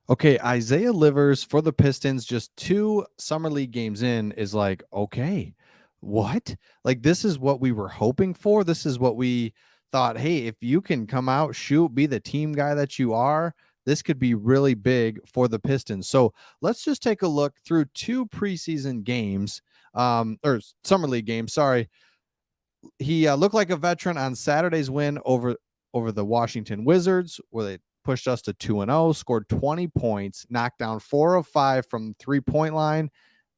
Okay, Isaiah Livers for the Pistons, just 2 summer league games in is like, okay, what? Like, this is what we were hoping for. This is what we thought, hey, if you can come out, shoot, be the team guy that you are, this could be really big for the Pistons. So let's just take a look through 2 preseason games, or summer league games. Sorry, he looked like a veteran on Saturday's win over the Washington Wizards, where they pushed us to 2-0, scored 20 points, knocked down 4 of 5 from the 3-point line.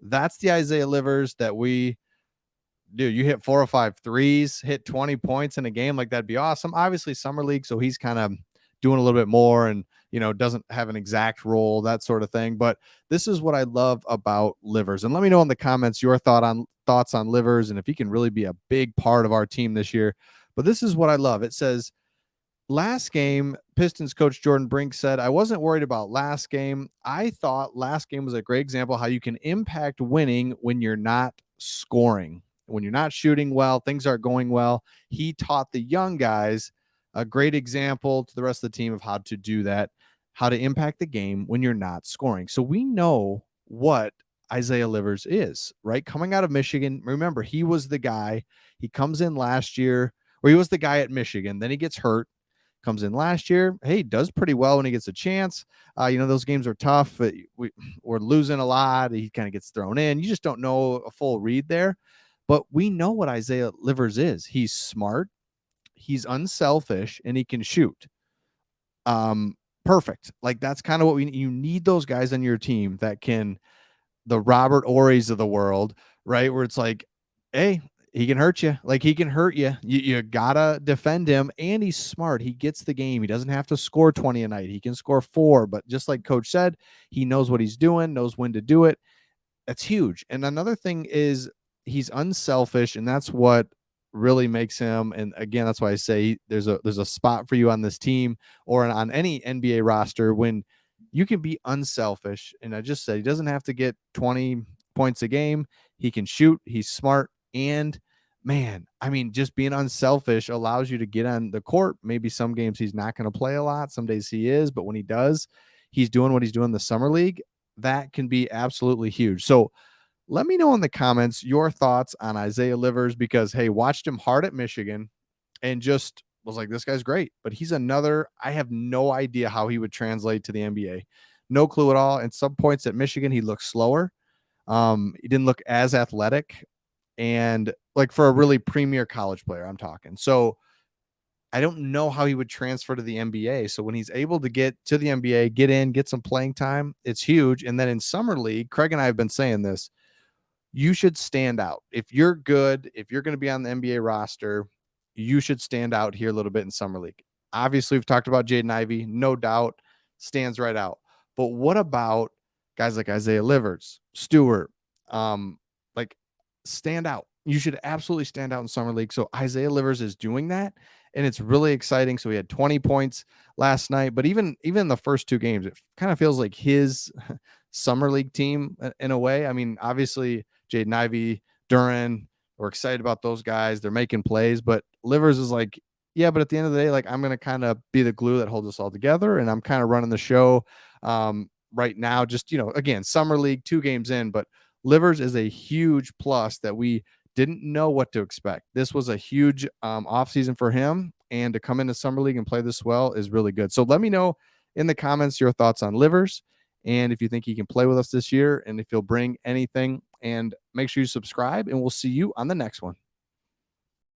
That's the Isaiah Livers that dude, you hit 4 or 5 threes, hit 20 points in a game, like that'd be awesome. Obviously, summer league, so he's kind of doing a little bit more and, doesn't have an exact role, that sort of thing. But this is what I love about Livers. And let me know in the comments your thoughts on Livers and if he can really be a big part of our team this year. But this is what I love. It says, last game, Pistons coach Jordan Brink said, I wasn't worried about last game. I thought last game was a great example how you can impact winning when you're not scoring. When you're not shooting well, things aren't going well. He taught the young guys a great example to the rest of the team of how to do that, how to impact the game when you're not scoring. So we know what Isaiah Livers is, right? Coming out of Michigan, remember, he was the guy. He comes in last year, or he was the guy at Michigan. Then he gets hurt, comes in last year. Hey, does pretty well when he gets a chance. Those games are tough. We're losing a lot. He kind of gets thrown in. You just don't know a full read there. But we know what Isaiah Livers is. He's smart, he's unselfish, and he can shoot. Perfect. Like that's kind of what you need those guys on your team that can, the Robert Ory's of the world, right? Where it's like, hey, he can hurt you. Like he can hurt you. You gotta defend him, and he's smart. He gets the game. He doesn't have to score 20 a night. He can score 4, but just like Coach said, he knows what he's doing, knows when to do it. That's huge. And another thing is he's unselfish, and that's what really makes him. And again, that's why I say there's a spot for you on this team or on any NBA roster when you can be unselfish. And I just said he doesn't have to get 20 points a game. He can shoot. He's smart. And man, I mean, just being unselfish allows you to get on the court. Maybe some games he's not going to play a lot. Some days he is, but when he does, he's doing what he's doing in the summer league. That can be absolutely huge. So let me know in the comments your thoughts on Isaiah Livers because, hey, watched him hard at Michigan and just was like, this guy's great. But he's another, I have no idea how he would translate to the NBA. No clue at all. At some points at Michigan, he looked slower. He didn't look as athletic. And like for a really premier college player, I'm talking. So I don't know how he would transfer to the NBA. So when he's able to get to the NBA, get in, get some playing time, it's huge. And then in summer league, Craig and I have been saying this, you should stand out. If you're good, if you're going to be on the NBA roster, you should stand out here a little bit in summer league. Obviously, we've talked about Jaden Ivey, no doubt, stands right out. But what about guys like Isaiah Livers, Stewart, like stand out? You should absolutely stand out in summer league. So Isaiah Livers is doing that, and it's really exciting. So he had 20 points last night, but even the first 2 games, it kind of feels like his summer league team in a way. I mean, obviously Jaden Ivey, Duran, we're excited about those guys. They're making plays, but Livers is like, yeah, but at the end of the day, like I'm going to kind of be the glue that holds us all together. And I'm kind of running the show right now, just, again, summer league, 2 games in, but Livers is a huge plus that we didn't know what to expect. This was a huge offseason for him, and to come into summer league and play this well is really good. So let me know in the comments your thoughts on Livers, and if you think he can play with us this year, and if he'll bring anything. And make sure you subscribe, and we'll see you on the next one.